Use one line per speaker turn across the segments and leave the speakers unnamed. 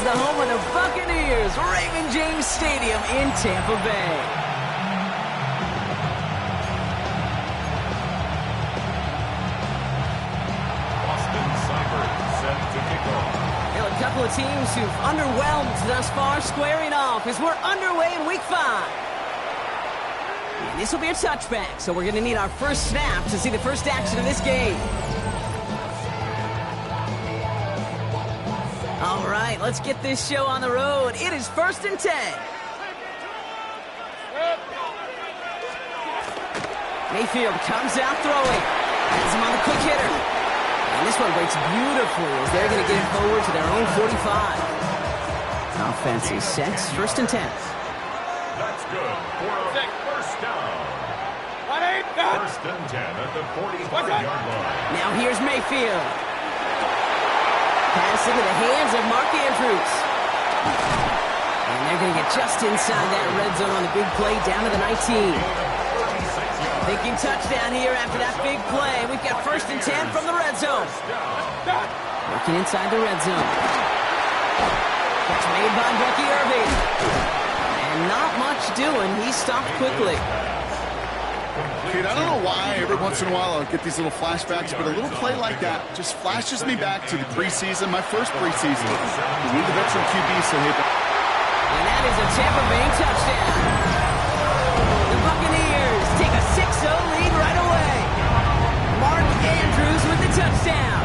the home of the Buccaneers, Raymond James Stadium in Tampa Bay. A couple of teams who've underwhelmed thus far squaring off as we're underway in Week 5. And this will be a touchback, so we're going to need our first snap to see the first action of this game. All right, let's get this show on the road. It is 1st and 10. Mayfield comes out throwing. Has him on the quick hitter. And this one breaks beautifully as they're going to get it forward to their own 45. Offense is set. 1st and 10.
That's good for a first down. 1st and 10 at the 45-yard line.
Now here's Mayfield. Pass into the hands of Mark Andrews. And they're going to get just inside that red zone on the big play down to the 19. Thinking touchdown here after that big play. We've got 1st and 10 from the red zone. Working inside the red zone. Catch made by Bucky Irving. And not much doing. He stopped quickly.
Kate, I don't know why every once in a while I'll get these little flashbacks, but a little play like that just flashes me back to the preseason, my first preseason. We the veteran QB, so hey.
And that is a Tampa Bay touchdown. The Buccaneers take a 6-0 lead right away. Mark Andrews with the touchdown.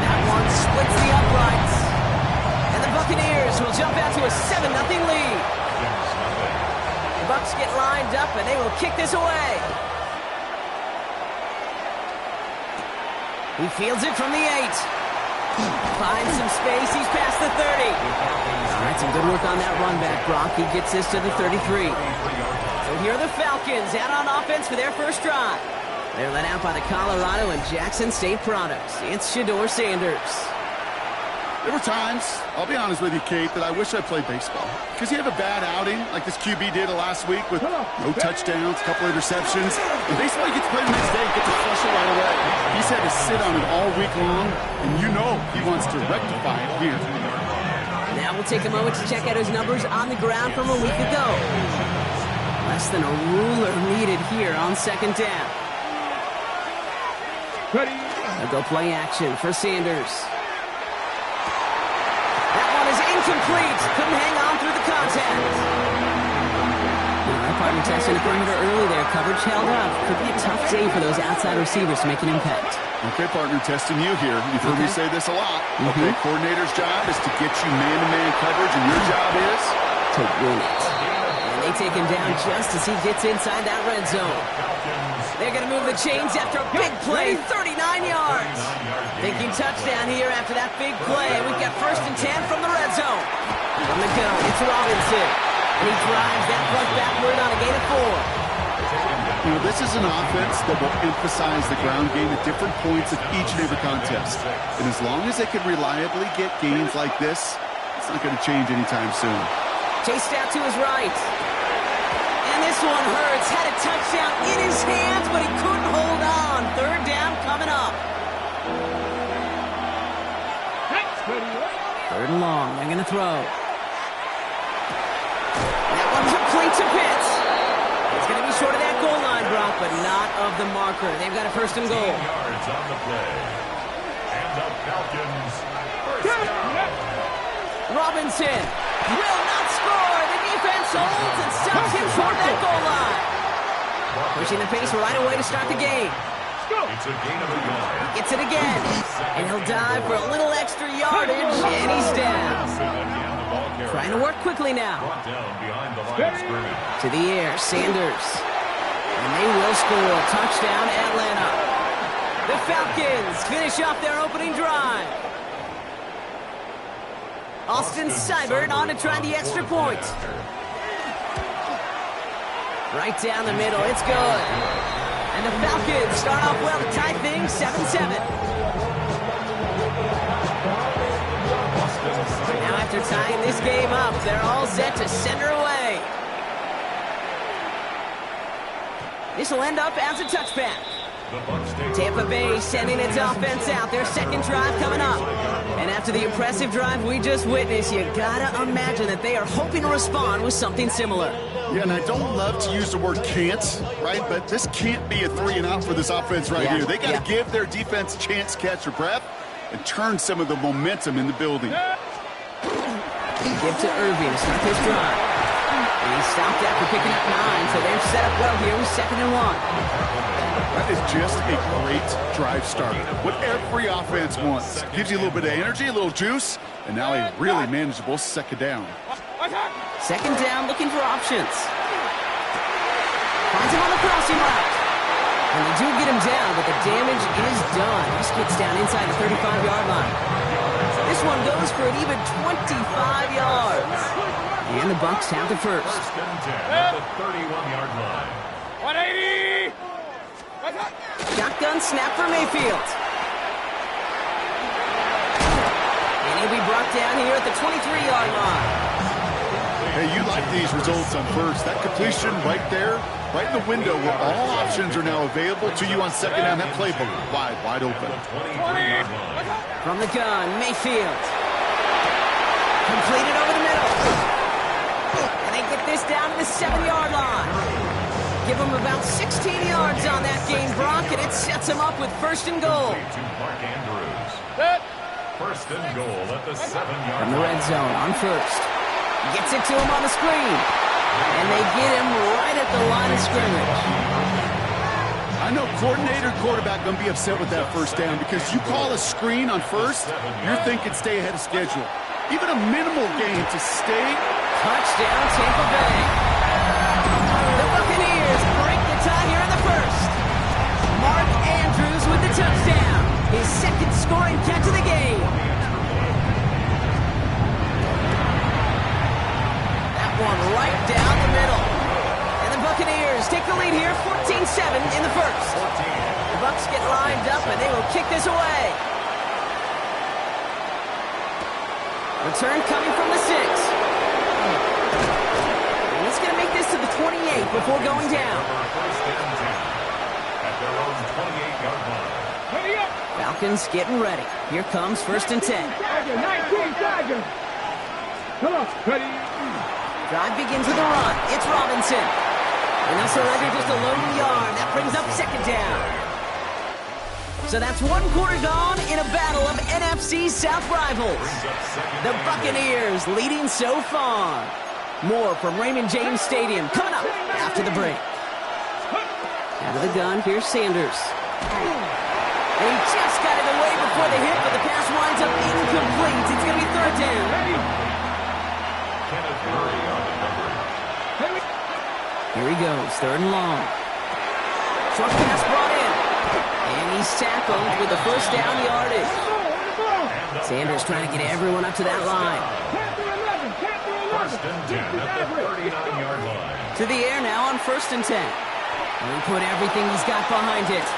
That one splits the uprights. And the Buccaneers will jump out to a 7-0 lead. The Bucs get lined up and they will kick this away. He fields it from the 8. Finds some space. He's past the 30. All right, some good work on that run back, Brock. He gets this to the 33. So here are the Falcons out on offense for their first drive. They're led out by the Colorado and Jackson State products. It's Shedeur Sanders.
There were times, I'll be honest with you, Kate, that I wish I played baseball. Because you have a bad outing, like this QB did last week with no touchdowns, a couple interceptions. In baseball, you get to play the next day, get to flush it right away. He's had to sit on it all week long, and you know he wants to rectify it here.
Now we'll take a moment to check out his numbers on the ground from a week ago. Less than a ruler needed here on 2nd down.
Ready.
A go play action for Sanders. Incomplete. Couldn't hang on through the contact. Our partner testing the perimeter early there. Coverage held up. Could be a tough day for those outside receivers to make an impact.
Okay, partner, testing you here. You've heard me say this a lot. Okay, coordinator's job is to get you man-to-man coverage, and your job is
to win it. And they take him down just as he gets inside that red zone. They're going to move the chains after a big play, 39 yards. Thinking touchdown here after that big play. We've got 1st and 10 from the red zone. From the gun, it's Robinson. And he drives that punt backward on a gain of 4.
You know, this is an offense that will emphasize the ground game at different points of each and every contest. And as long as they can reliably get gains like this, it's not going to change anytime soon.
Chased out to his right. And this one hurts. Had a touchdown in his hands, but he couldn't hold on. 3rd down coming up. 3rd and long. They're going to throw. That one's complete to Pitts. It's going to be short of that goal line, Brock, but not of the marker. They've got a 1st and goal.
Yards on the play. And the Falcons first down.
Robinson will not score. The defense holds and stops him short that goal line. Pushing the pace right away to start the game.
It's a gain of a yard.
He gets it again. And he'll dive for a little extra yardage, and he's down. Trying to work quickly now.
Brought down behind the line of scrimmage.
To the air, Sanders. And they will score. Touchdown, Atlanta. The Falcons finish off their opening drive. Austin Seibert on to try the extra point. Right down the middle. It's good. And the Falcons start off well to tie things 7-7. Now after tying this game up, they're all set to send her away. This will end up as a touchback. Tampa Bay sending its offense out. Their second drive coming up. And after the impressive drive we just witnessed, you gotta imagine that they are hoping to respond with something similar.
Yeah, and I don't love to use the word can't, right? But this can't be a 3-and-out for this offense right here. They got to give their defense a chance to catch their breath and turn some of the momentum in the building.
Give to Irving to start his drive. And he stopped after picking up 9, so they're set up well here with 2nd and 1.
That is just a great drive starter. What every offense wants. Gives you a little bit of energy, a little juice, and now a really manageable 2nd down.
2nd down, looking for options. Finds him on the crossing route. And they do get him down, but the damage is done. This gets down inside the 35-yard line. This one goes for an even 25 yards. And the Bucs have the first.
1st and 10 at the 31-yard line.
180!
Shotgun snap for Mayfield. And he'll be brought down here at the 23-yard line.
Hey, you like these results on first. That completion right there, right in the window where all options are now available to you on 2nd down. That playbook wide open.
From the gun, Mayfield. Completed over the middle. And they get this down to the 7-yard line. Give them about 16 yards on that game, Brock, and it sets them up with 1st and goal.
First and goal at the 7-yard
From the red zone on first. Gets it to him on the screen. And they get him right at the line of scrimmage.
I know coordinator, quarterback going to be upset with that 1st down because you call a screen on first, you're thinking stay ahead of schedule. Even a minimal gain to stay.
Touchdown, Tampa Bay. The Buccaneers break the tie here in the first. Mark Andrews with the touchdown. His 2nd scoring catch of the game. One right down the middle. And the Buccaneers take the lead here, 14-7 in the first. The Bucs get lined up, and they will kick this away. Return coming from the 6. And he's going to make this to the 28 before going down.
At their own 28-yard line.
Falcons getting ready. Here comes 1st and 10.
Come on, ready.
Drive begins with a run. It's Robinson. And they'll surrender just a lone yard. That brings up 2nd down. So that's 1 quarter gone in a battle of NFC South rivals. The Buccaneers leading so far. More from Raymond James Stadium coming up after the break. Out of the gun, here's Sanders. And he just got it away before the hit, but the pass winds up incomplete. It's going to be 3rd down. Here he goes, 3rd and long. Short pass brought in. And he's tackled with the 1st down yardage. Sanders trying to get everyone up to that line.
1st and 10 at the 39-yard line.
To the air now on 1st and 10. And he put everything he's got behind it.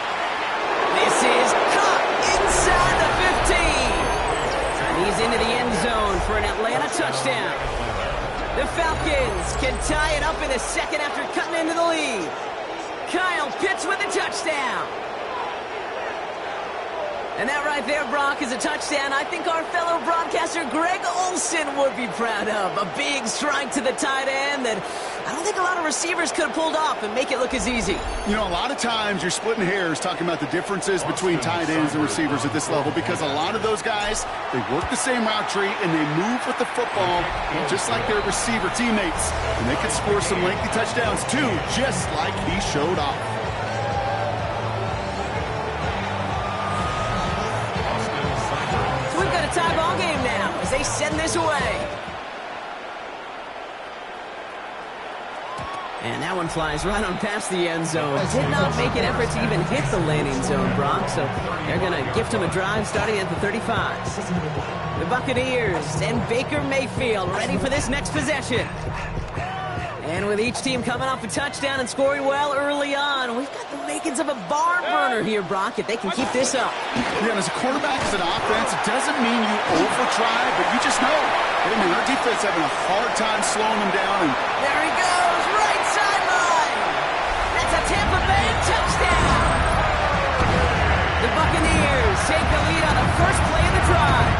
This is caught inside the 15. And he's into the end zone for an Atlanta touchdown. The Falcons can tie it up in the 2nd after cutting into the lead. Kyle Pitts with a touchdown. And that right there, Brock, is a touchdown I think our fellow broadcaster Greg Olsen would be proud of. A big strike to the tight end that I don't think a lot of receivers could have pulled off and make it look as easy.
You know, a lot of times you're splitting hairs talking about the differences between tight ends and receivers at this level because a lot of those guys, they work the same route tree and they move with the football just like their receiver teammates. And they can score some lengthy touchdowns too, just like he showed off.
Tie ball game now as they send this away. And that one flies right on past the end zone. Did not make an effort to even hit the landing zone, Brock, so they're going to gift him a drive starting at the 35. The Buccaneers and Baker Mayfield ready for this next possession. And with each team coming off a touchdown and scoring well early on, we've got the makings of a barn burner here, Brock, if they can keep this up.
Yeah, and as a quarterback, as an offense, it doesn't mean you over-try, but you just know. I mean, our defense having a hard time slowing them down. And
there he goes, right sideline. That's a Tampa Bay touchdown. take the lead on the first play of the drive.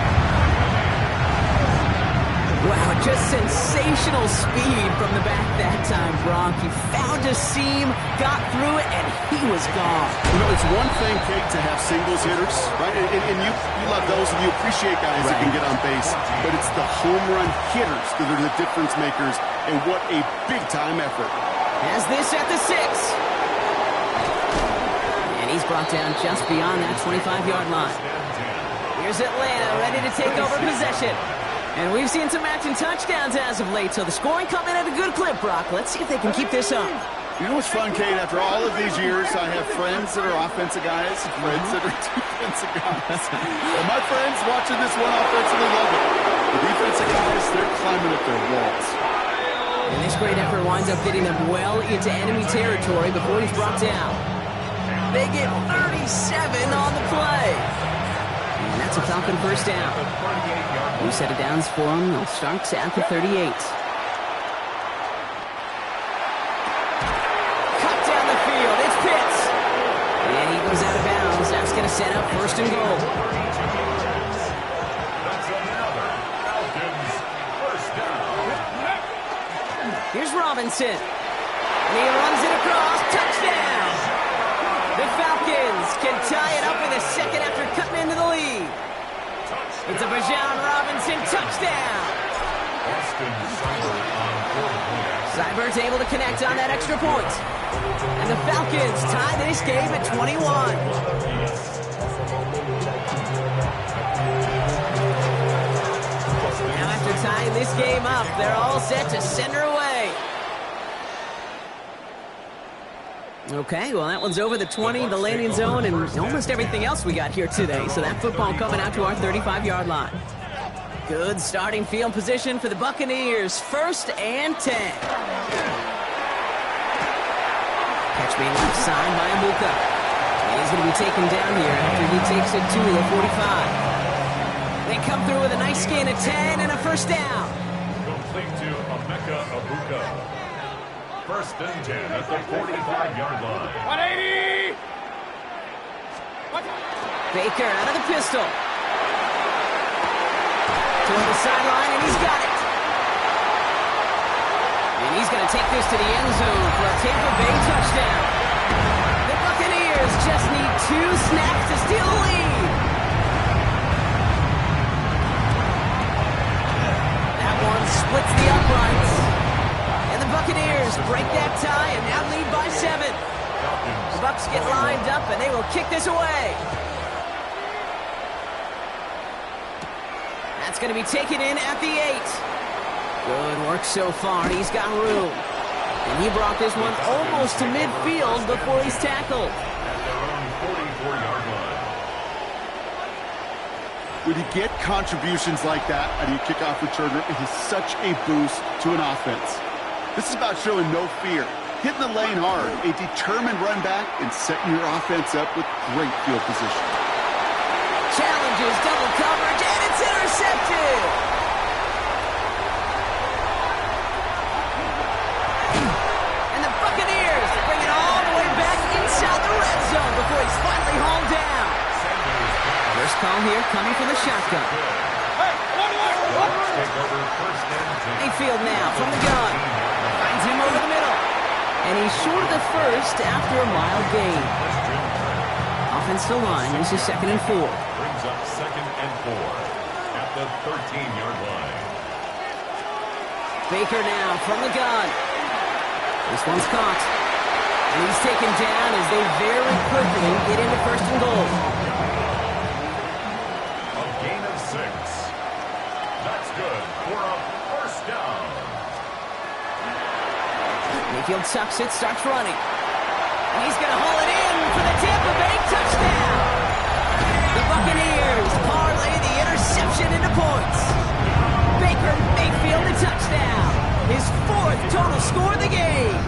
Wow, just sensational speed from the back that time, Gronk. He found a seam, got through it, and he was gone.
You know, it's one thing, Kate, to have singles hitters, right? And you love those, and you appreciate guys that can get on base. But it's the home run hitters that are the difference makers, and what a big-time effort.
Has this at the 6. And he's brought down just beyond that 25-yard line. Here's Atlanta ready to take over possession. And we've seen some matching touchdowns as of late, so the scoring coming at a good clip, Brock. Let's see if they can keep this up.
You know what's fun, Kate? After all of these years, I have friends that are offensive guys, friends that are defensive guys. And my friends watching this one offensively love it. The defensive guys, they're climbing up their walls.
And this great effort winds up getting them well into enemy territory before he's brought down. They get 37 on the play. And that's a Falcon first down. New set of downs for him. They'll start at the 38. Cut down the field. It's Pitts. And he goes out of bounds. That's going to set up first and goal.
That's another Falcons first down.
Here's Robinson. And he runs it across. Touchdown. The Falcons can tie it up in a second after cutting into the lead. It's a Bijan Robinson touchdown. Seibert's able to connect on that extra point. And the Falcons tie this game at 21. Now after tying this game up, they're all set to send her away. Okay, well, that one's over the 20, the landing zone, and almost everything else we got here today. So that football coming out to our 35-yard line. Good starting field position for the Buccaneers. 1st and 10. Catch made left side by Amuka. And he's going to be taken down here after he takes it to the 45. They come through with a nice gain of 10 and a first down.
Complete to Amuka. 1st and 10 at the 45-yard line.
180!
Baker out of the pistol. Toward the sideline, and he's got it. And he's going to take this to the end zone for a Tampa Bay touchdown. The Buccaneers just need 2 snaps to steal the lead. That one splits the uprights. And the Buccaneers break that tie and now lead by 7. The Bucs get lined up and they will kick this away. That's going to be taken in at the 8. Good work so far. He's got room. And he brought this one almost to midfield before he's tackled.
At their own 44-yard line.
When you get contributions like that out of your kickoff returner, it is such a boost to an offense. This is about showing no fear, hitting the lane hard, a determined run back, and setting your offense up with great field position.
Challenges double coverage, and it's intercepted. And the Buccaneers bring it all the way back inside the red zone before he's finally hauled down. First call here coming from the shotgun.
Take over 1st and 10.
Mayfield now from the gun. Finds him over the middle. And he's short of the first after a mild gain. Offensive line, this is 2nd and 4.
Brings up 2nd and 4 at the 13-yard line.
Baker now from the gun. This one's caught. And he's taken down as they very quickly get into 1st and goal.
A gain of 6. That's good for a first down.
Mayfield sucks it, starts running. And he's going to haul it in for the Tampa Bay touchdown. The Buccaneers parlay the interception into points. Baker Mayfield a touchdown. His 4th total score of the game.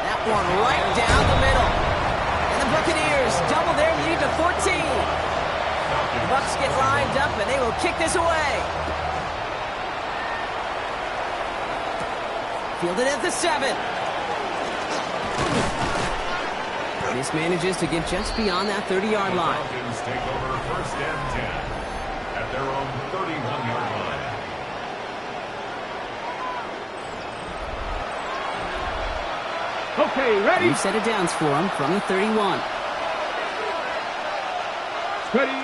That one right down the middle. And the Buccaneers double their lead to 14. The Bucs get lined up and they will kick this away. Fielded at the 7. This manages to get just beyond that 30-yard line.
Falcons take over first and 10 at their own 31-yard line.
Okay, ready?
New set of downs for him from the 31.
Ready.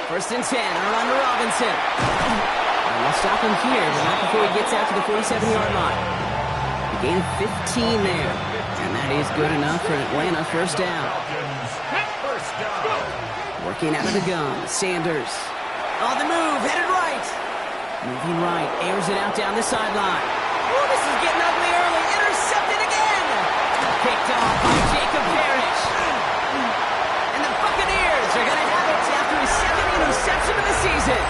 First and 10, and run to Robinson. And they'll stop him here, but not before he gets out to the 47-yard line. He gained 15 there, and that is good enough for Atlanta first down.
First down.
Working out of the gun, Sanders. On the move, headed right. Moving right, airs it out down the sideline. Oh, this is getting ugly early. Intercepted again. Picked off by Jacob Parrish. And the Buccaneers are going to have it after his second interception of the season.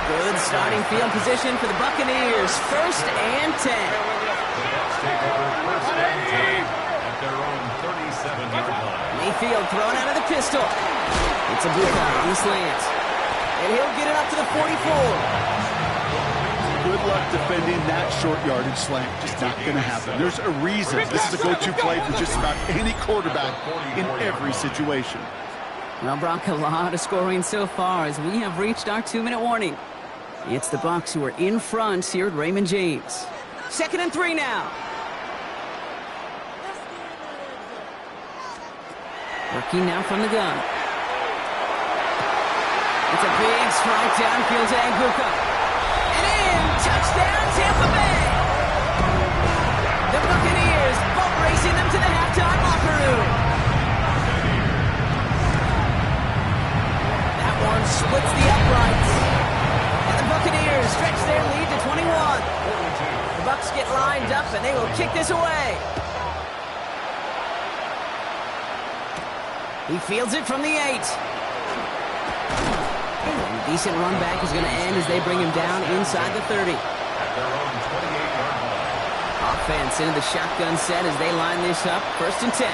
Good starting field position for the Buccaneers. First and 10.
The Bucs take over first and 10 at their own 37-yard line.
Mayfield thrown out of the pistol. It's a Buka on the slant. And he'll get it up to the 44.
Good luck defending that short yardage slant. Just not going to happen. There's a reason this is a go-to play for just about any quarterback in every situation.
Well, Brock, a lot of scoring so far as we have reached our 2-minute warning. It's the Bucs who are in front here at Raymond James. 2nd and 3 now. Working now from the gun. It's a big strike downfield to Aguka. And in, touchdown, Tampa Bay. The Buccaneers boat racing them to the halftime locker room. That one splits the uprights. And the Buccaneers stretch their lead to 21. The Bucs get lined up and they will kick this away. He fields it from the 8. And a decent run back is going to end as they bring him down inside the 30.
At their own 28-yard line.
Offense into the shotgun set as they line this up. 1st and 10.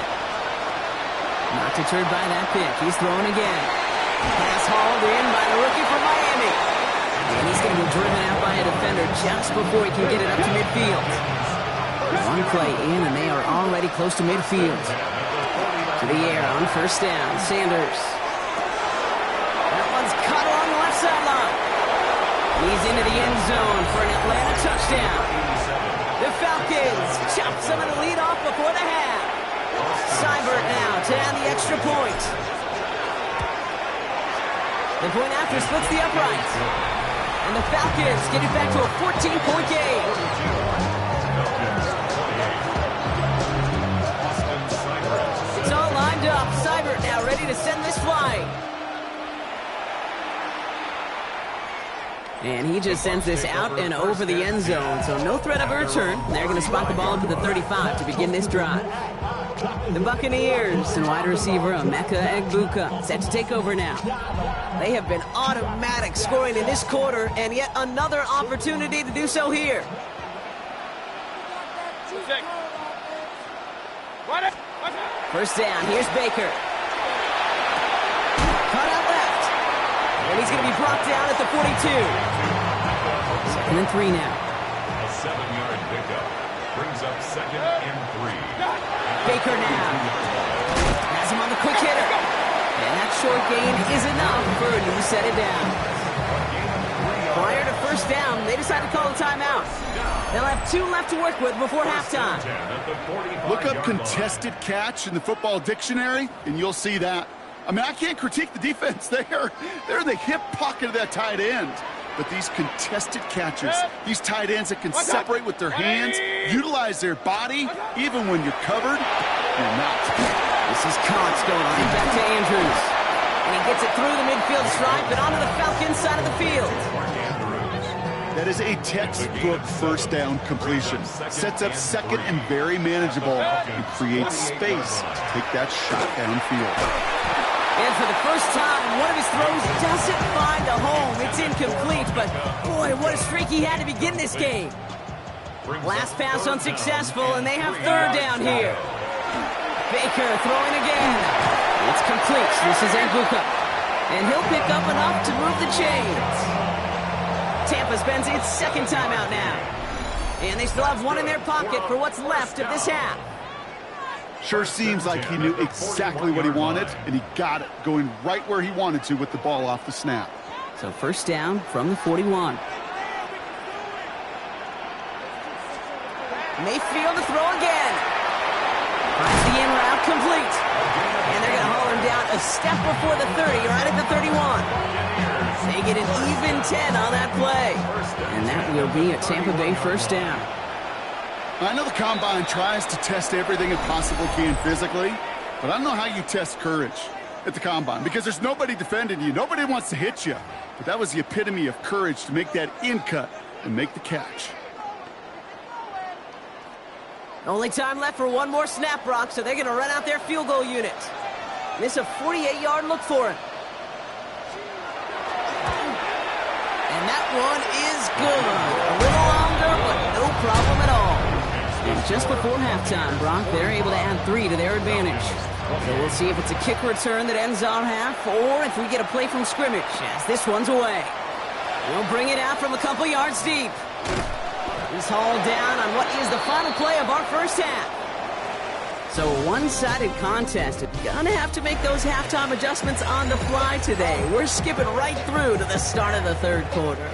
Not deterred by that pick. He's throwing again. Pass hauled in by the rookie from Miami. And he's going to be driven out by a defender just before he can get it up to midfield. One play in and they are already close to midfield. To the air on 1st down. Sanders. That one's cut along the left sideline. He's into the end zone for an Atlanta touchdown. The Falcons chop some of the lead off before the half. Seibert now to add the extra point. The point after splits the uprights. And the Falcons get it back to a 14-point game. It's all lined up. Seibert now ready to send this flying. And he just sends this out and over the end zone, so no threat of a return. They're going to spot the ball up to the 35 to begin this drive. The Buccaneers and wide receiver Emeka Egbuka set to take over now. They have been automatic scoring in this quarter, and yet another opportunity to do so here. First down, here's Baker. Cut out left. And he's going to be brought down at the 42. 2nd and 3 now.
A 7-yard pickup brings up 2nd and 3.
Baker now. Has him on the quick hitter. And that short gain is enough for a new set it down. Prior to 1st down, they decide to call a timeout. They'll have 2 left to work with before halftime.
Look up contested catch in the football dictionary, and you'll see that. I mean, I can't critique the defense there. They're in the hip pocket of that tight end. But these contested catches, these tight ends that can separate with their hands, utilize their body, even when you're covered, you're not.
This is Cox going right back to Andrews. And he gets it through the midfield stripe and onto the Falcons side of the field.
That is a textbook 1st down completion. Sets up 2nd and very manageable and creates space to take that shot downfield.
And for the first time, one of his throws doesn't find a home. It's incomplete, but boy, what a streak he had to begin this game. Last pass unsuccessful, and they have 3rd down here. Baker throwing again. It's complete. This is Egbuka. And he'll pick up enough to move the chains. Tampa spends its 2nd timeout now. And they still have 1 in their pocket for what's left of this half.
Sure seems like he knew exactly what he wanted, and he got it, going right where he wanted to with the ball off the snap.
So first down from the 41. Mayfield to throw again. Finds the in route complete. And they're going to haul him down a step before the 30, right at the 31. They get an even 10 on that play. And that will be a Tampa Bay first down.
I know the Combine tries to test everything it possibly can physically, but I don't know how you test courage at the Combine, because there's nobody defending you. Nobody wants to hit you. But that was the epitome of courage to make that in cut and make the catch.
Only time left for one more snap, Brock, so they're going to run out their field goal unit. And this is a 48-yard look for him. And that one is good. A little longer, but no problem at all. And just before halftime, Brock, they're able to add 3 to their advantage. So we'll see if it's a kick return that ends our half, or if we get a play from scrimmage, as this one's away. We'll bring it out from a couple yards deep. He's hauled down on what is the final play of our first half. So a one-sided contest. You're gonna have to make those halftime adjustments on the fly today. We're skipping right through to the start of the third quarter.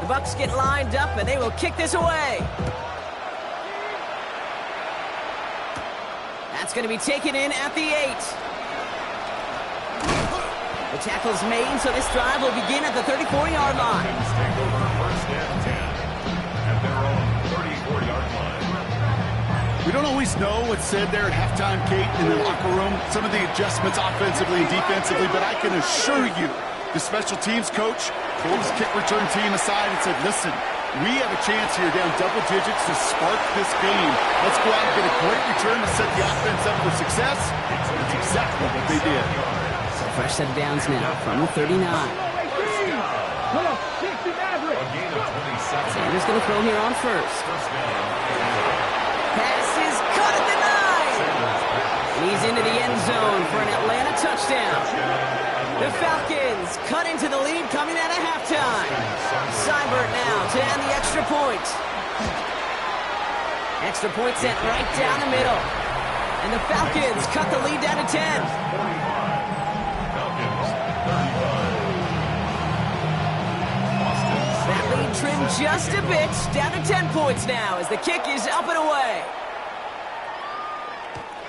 The Bucs get lined up, and they will kick this away. That's going to be taken in at the 8. The tackle's made, so this drive will begin at the 34-yard line.
First and 10 at their own 34-yard line.
We don't always know what's said there at halftime, Kate, in the locker room. Some of the adjustments offensively and defensively, but I can assure you the special teams coach pulled his kick return team aside and said, listen, we have a chance here down double digits to spark this game. Let's go out and get a great return to set the offense up for success. That's exactly what they did.
So fresh set of downs now from the 39. Sanders going to throw here on first. Pass is caught at the 9. And he's into the end zone for an Atlanta touchdown. The Falcons cut into the lead coming out of halftime. Seibert now to add the extra point. Extra point sent right down the middle. And the Falcons cut the lead down to 10. That lead trimmed just a bit, down to 10 points now as the kick is up and away.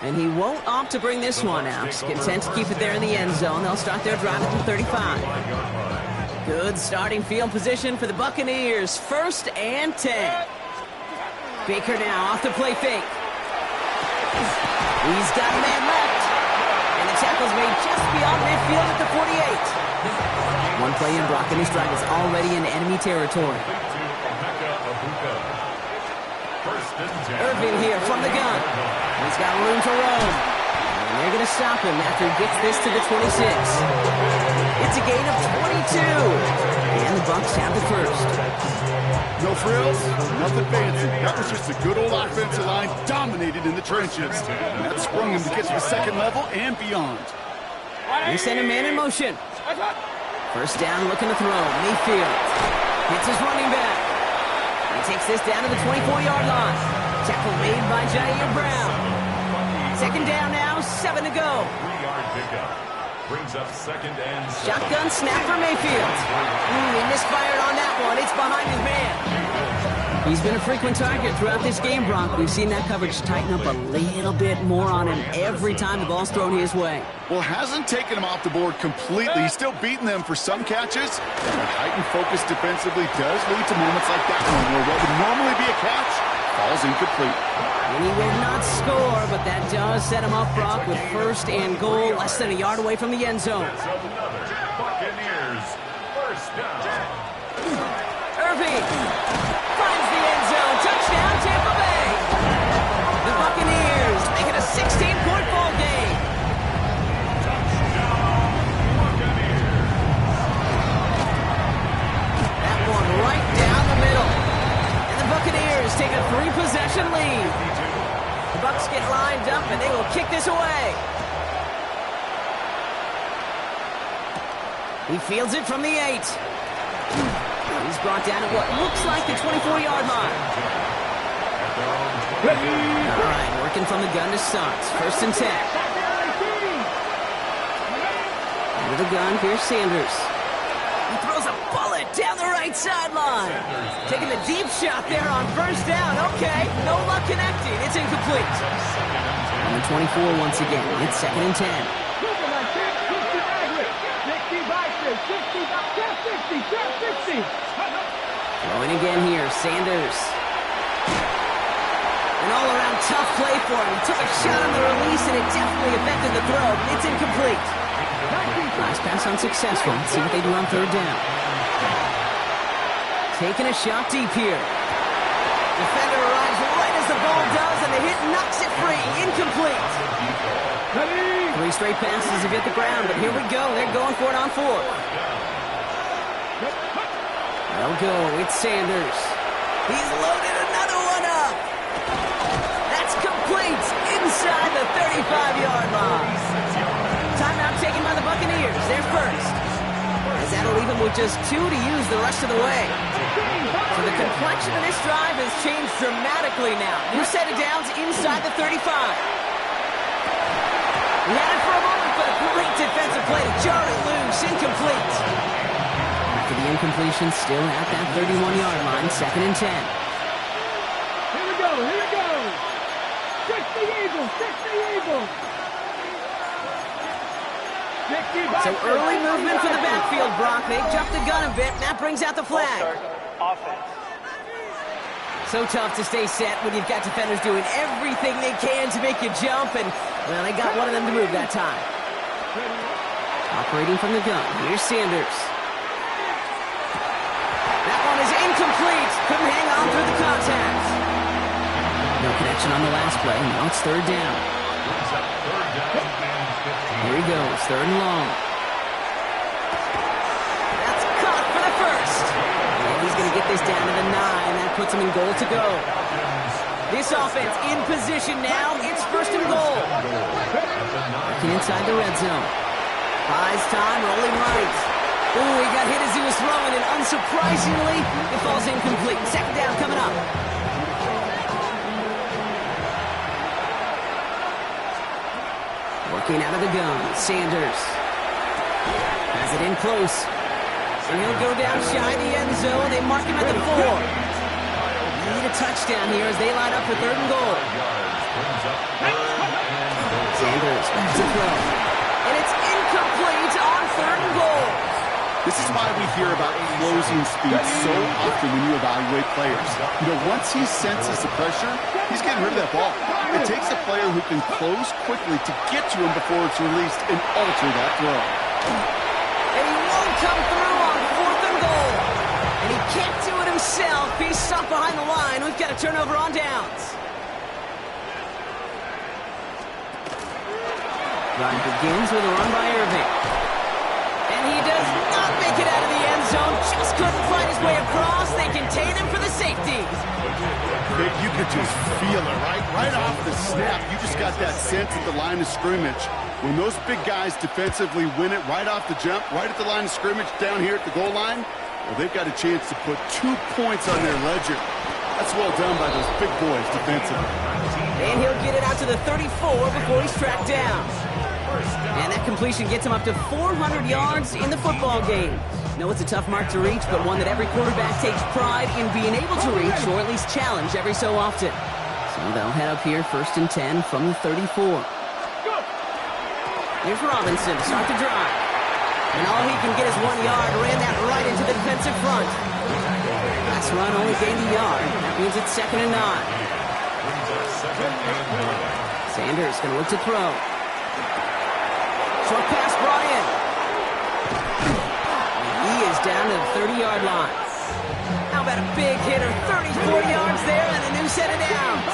And he won't opt to bring this one out. He's content to keep it there in the end zone. They'll start their drive at the 35. Good starting field position for the Buccaneers. First and 10. Baker now off the play fake. He's got a man left. And the tackle's made just beyond midfield at the 48. One play in, Brock, and his drive is already in enemy territory. Irving here from the gun. He's got room to roam. And they're going to stop him after he gets this to the 26. It's a gain of 22. And the Bucs have the first.
No frills, nothing fancy. That was just a good old offensive line dominated in the trenches. And that sprung him to get to the second level and beyond.
They send a man in motion. First down, looking to throw. Mayfield hits his running back. He takes this down to the 24-yard line. Tackle made by Jair Brown. Second down now, 7 to go.
3-yard pickup. Brings up second and 7.
Shotgun snap for Mayfield. He misfired on that one. It's behind his man. He's been a frequent target throughout this game, Brock. We've seen that coverage tighten up a little bit more on him every time the ball's thrown his way.
Well, hasn't taken him off the board completely. He's still beating them for some catches. And the heightened focus defensively does lead to moments like that one where what would normally be a catch falls incomplete.
And he will not score, but that does set him up, Brock, with first and goal, less than a yard away from the end zone.
Buccaneers, first down.
Irving finds the end zone. Touchdown, Tampa Bay. The Buccaneers make it a 16-point ball game. That one right down the middle. And the Buccaneers take a 3-possession lead. The Bucs get lined up, and they will kick this away. He fields it from the 8. He's brought down at what looks like the 24-yard line.
At their own
All right, working from the gun to Suggs. 1st and 10. Into the gun, here's Sanders. He throws a bullet down the right sideline. Taking the deep shot there on 1st down. Okay, no luck connecting. It's incomplete. On the 24 once again. It's 2nd and 10. Throwing again here, Sanders. An all-around tough play for him. He took a shot on the release, and it definitely affected the throw. It's incomplete. Last pass unsuccessful. Let's see what they do on 3rd down. Taking a shot deep here. Defender arrives right as the ball does, and the hit knocks it free. Incomplete. 3 straight passes have hit the ground, but here we go. They're going for it on 4th. They'll go. It's Sanders. He's loaded another one up. That's complete inside the 35-yard line. Timeout taken by the Buccaneers. They're first. As that'll leave them with just 2 to use the rest of the way. So the complexion of this drive has changed dramatically now. New set of downs inside the 35. We had it for a moment, but a great defensive play to jar it loose. Incomplete. After the incompletion, still at that 31-yard line. 2nd and 10.
Here we go. 60 Eagles.
So early movement for the backfield, Brock. They jumped the gun a bit, and that brings out the flag.
Offense.
So tough to stay set when you've got defenders doing everything they can to make you jump, and, well, they got one of them to move that time. Operating from the gun, here's Sanders. That one is incomplete. Couldn't hang on through the contact. No connection on the last play. Now it's 3rd down. Here he goes, 3rd and long. That's caught for the first. And he's going to get this down to the 9. That puts him in goal to go. This offense in position now. It's 1st and goal. Working inside the red zone. Buys time, rolling right. Ooh, he got hit as he was throwing, and unsurprisingly, it falls incomplete. 2nd down coming up. Working out of the gun, Sanders. Has it in close. And he'll go down shy the end zone. They mark him at the 4. Need a touchdown here as they line up for 3rd and goal. Sanders back to throw. And it's incomplete on 3rd and goal.
This is why we hear about closing speed so often when you evaluate players. You know, once he senses the pressure, he's getting rid of that ball. It takes a player who can close quickly to get to him before it's released and alter that throw.
And he won't come through on 4th and goal. And he can't do it himself. He's stuck behind the line. We've got a turnover on downs. Run begins with a run by Irving. And he does not make it out of the end zone. Just couldn't find his way across. They contain him for the safety.
You could just feel it, right? Right off the snap, you just got that sense at the line of scrimmage. When those big guys defensively win it right off the jump, right at the line of scrimmage down here at the goal line, well, they've got a chance to put 2 points on their ledger. That's well done by those big boys defensively.
And he'll get it out to the 34 before he's tracked down. And that completion gets him up to 400 yards in the football game. No, it's a tough mark to reach, but one that every quarterback takes pride in being able to reach, or at least challenge every so often. So they'll head up here, 1st and 10 from the 34. Here's Robinson to start the drive. And all he can get is 1 yard. Ran that right into the defensive front. Last run only gained a yard. That means it's 2nd and 9. Sanders going to look to throw. Short pass brought in. He is down to the 30-yard line. How about a big hitter? 34 yards there and a new set of downs.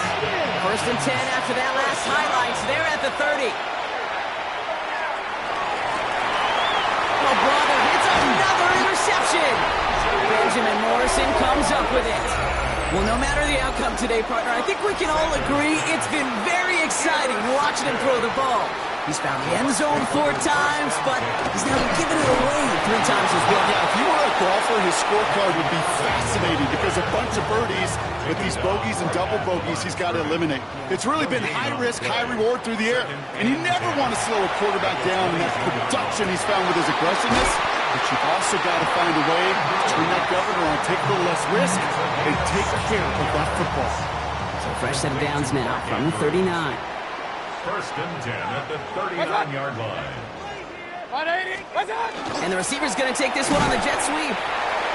1st and 10 after that last highlights. They're at the 30. Oh, brother, it's another interception. Benjamin Morrison comes up with it. Well, no matter the outcome today, partner, I think we can all agree it's been very exciting watching him throw the ball. He's found the end zone 4 times, but he's now given it away 3 times as well.
Yeah, if you were a golfer, his scorecard would be fascinating because a bunch of birdies, but these bogeys and double bogeys he's got to eliminate. It's really been high risk, high reward through the air, and you never want to slow a quarterback down in that production he's found with his aggressiveness, but you've also got to find a way to turn that governor on, take a little less risk, and take care of that football.
So fresh set of downs now from the 39.
First and 10 at the 39-yard line.
180. What's up?
And the receiver's going to take this one on the jet sweep.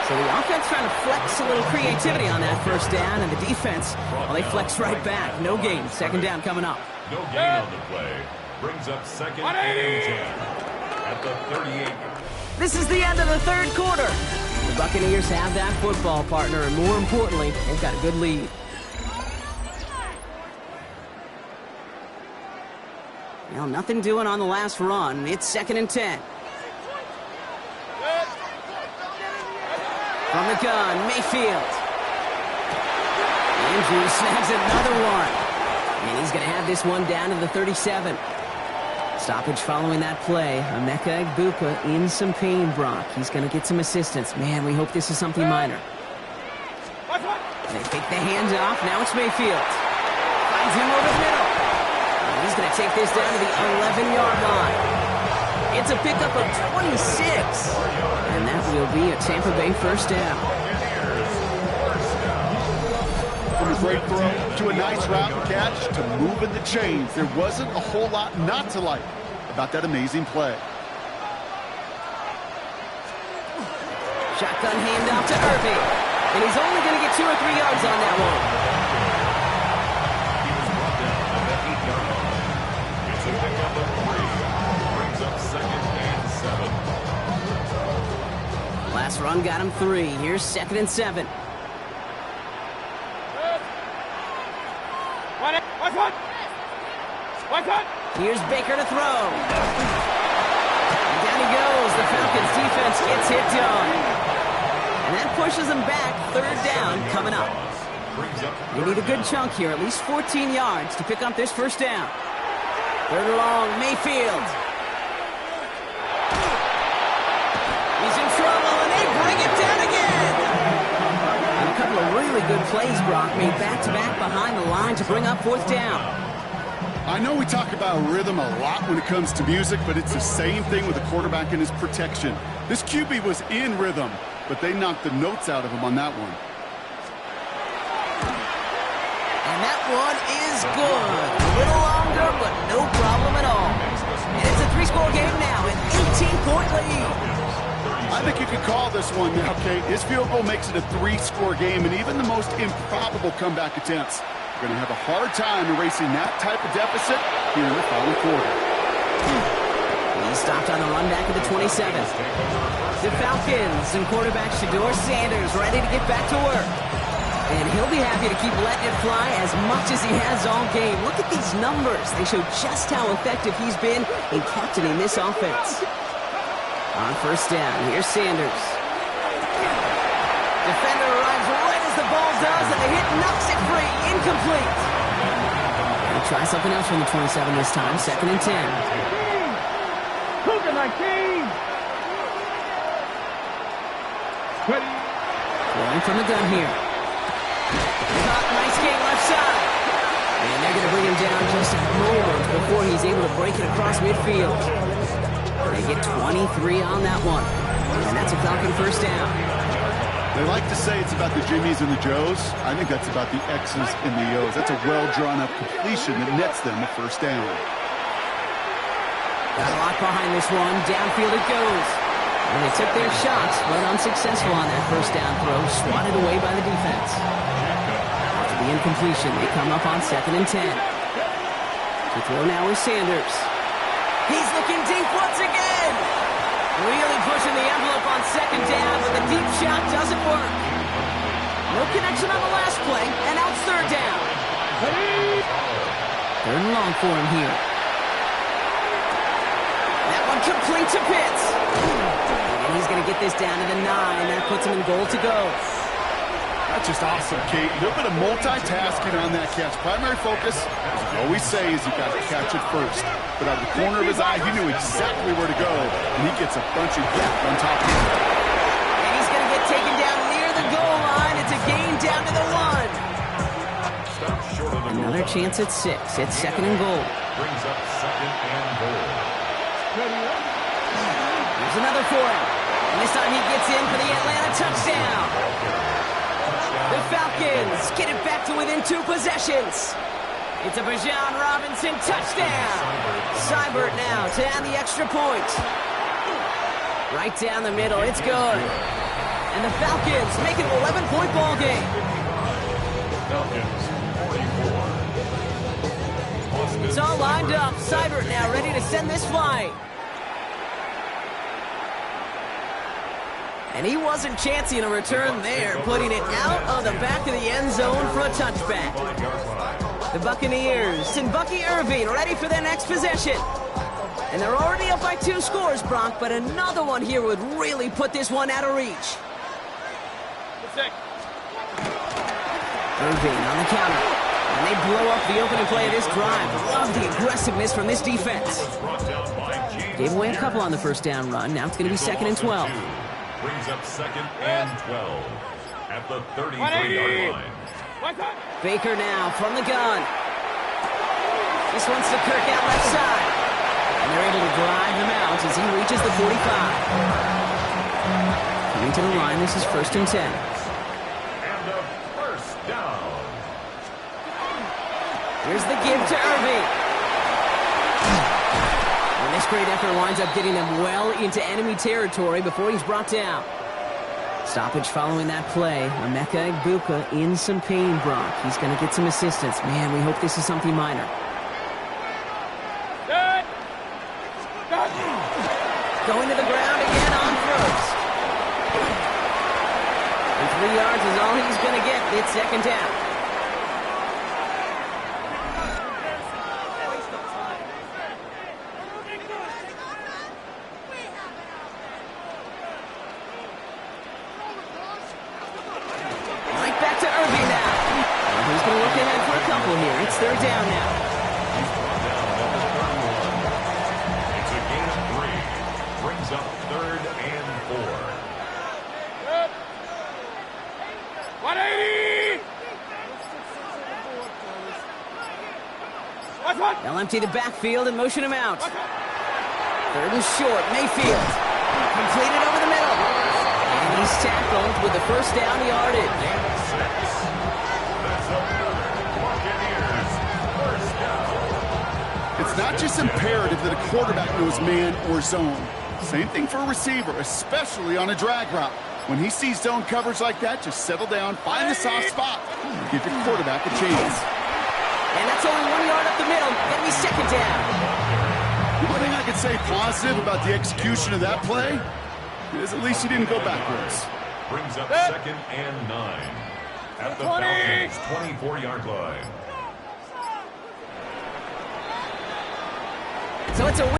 So the offense trying to flex a little creativity on that first down, and the defense, well, they flex right back. No gain. Second down coming up.
No gain on the play. Brings up second and 10 at the 38.
This is the end of the third quarter. The Buccaneers have that football, partner, and more importantly, they've got a good lead. Well, nothing doing on the last run. It's second and 10. From the gun, Mayfield. Andrews snags another one. And he's going to have this one down to the 37. Stoppage following that play. Emeka Egbuka in some pain, Brock. He's going to get some assistance. Man, we hope this is something minor. They take the hand off. Now it's Mayfield. Finds him over the middle. He's going to take this down to the 11-yard line. It's a pickup of 26. And that will be a Tampa Bay first down.
From a great throw to a nice route and catch to moving the chains, there wasn't a whole lot not to like about that amazing play.
Shotgun handoff to Irving. And he's only going to get 2 or 3 yards on that one. Last run got him 3. Here's second and 7. Here's Baker to throw. And down he goes. The Falcons defense gets hit done. And that pushes them back. Third down coming up. They need a good chunk here, at least 14 yards to pick up this first down. Third and long, Mayfield. He's in trouble, and they bring it down again. And a couple of really good plays, Brock, made back-to-back behind the line to bring up fourth down.
I know we talk about rhythm a lot when it comes to music, but it's the same thing with the quarterback and his protection. This QB was in rhythm, but they knocked the notes out of him on that one.
And that one is good. A little longer, but no problem at all. And it's a 3-score game now, an 18-point lead.
I think you could call this one now, Kate. His field goal makes it a 3-score game, and even the most improbable comeback attempts are going to have a hard time erasing that type of deficit here in the final quarter.
He stopped on the run back at the 27. The Falcons and quarterback Shedeur Sanders ready to get back to work. And he'll be happy to keep letting it fly as much as he has all game. Look at these numbers. They show just how effective he's been in captaining this offense. On first down, here's Sanders. Defender arrives right as the ball does, and the hit knocks it free. Incomplete. He'll try something else from the 27 this time. Second and 10.
Cougar 19. Ready.
Throwing from the gun here. Nice game left side. And they're going to bring him down just a moment before he's able to break it across midfield. They get 23 on that one. And that's a Falcon first down.
They like to say it's about the Jimmies and the Joes. I think that's about the X's and the O's. That's a well-drawn-up completion that nets them a first down.
Got a lot behind this one. Downfield it goes. And they took their shots, but unsuccessful on that first down throw. Swatted away by the defense. After the incompletion, they come up on second and 10. To throw now is Sanders. He's looking deep once again. Really pushing the envelope on second down, but the deep shot doesn't work. No connection on the last play, and now it's third down. Third and long for him here. That one complete to Pitts. And he's going to get this down to the 9. That puts him in goal to go.
That's just awesome, Kate. A little bit of multitasking on that catch. Primary focus, as we always say, is you got to catch it first. But out of the corner of his eye, he knew exactly where to go, and he gets a bunch of yak on top of him.
And he's going to get taken down near the goal line. It's a gain down to the 1. Another chance at 6. It's 2nd and goal.
Brings up 2nd and goal.
Here's another for him. And this time he gets in for the Atlanta touchdown. The Falcons get it back to within 2 possessions. It's a Bijan Robinson touchdown. Seibert now to add the extra point. Right down the middle, it's good. And the Falcons make it an 11-point ball game.
Falcons 44.
It's all lined up. Seibert now ready to send this flight. And he wasn't chancing a return there, putting it out of the back of the end zone for a touchback. The Buccaneers and Bucky Irving ready for their next possession. And they're already up by 2 scores, Brock, but another one here would really put this one out of reach. Irving on the counter. And they blow up the opening play of this drive. Love the aggressiveness from this defense. Gave away a couple on the first down run. Now it's going to be 2nd and 12.
Brings up 2nd and 12 at the 33-yard line.
Baker now from the gun. This one's to Kirk out left side. And they're able to drive him out as he reaches the 45. Coming to the line, this is 1st and 10.
And a first down.
Here's the give to Irving. And this great effort winds up getting him well into enemy territory before he's brought down. Stoppage following that play. Emeka Egbuka in some pain, Brock. He's going to get some assistance. Man, we hope this is something minor. Going to the ground again on 1st. And 3 yards is all he's going to get. It's 2nd down. Right back to Irving now. And he's going to look ahead for a couple here. It's 3rd down now.
It's a gain of 3. Brings up 3rd and 4.
180!
They'll empty the backfield and motion him out. 3rd and short. Mayfield. Completed over the middle. And he's tackled with the first down yardage.
That's another Buccaneers first down.
It's not just imperative that a quarterback knows man or zone. Same thing for a receiver, especially on a drag route. When he sees zone coverage like that, just settle down, find the soft spot, and give your quarterback a chance.
And that's only 1 yard up the middle. Gonna be 2nd down.
The one thing I could say positive about the execution of that play is at least he didn't go backwards.
Brings up 2nd and 9 at the Falcons' 24-yard line.
So it's a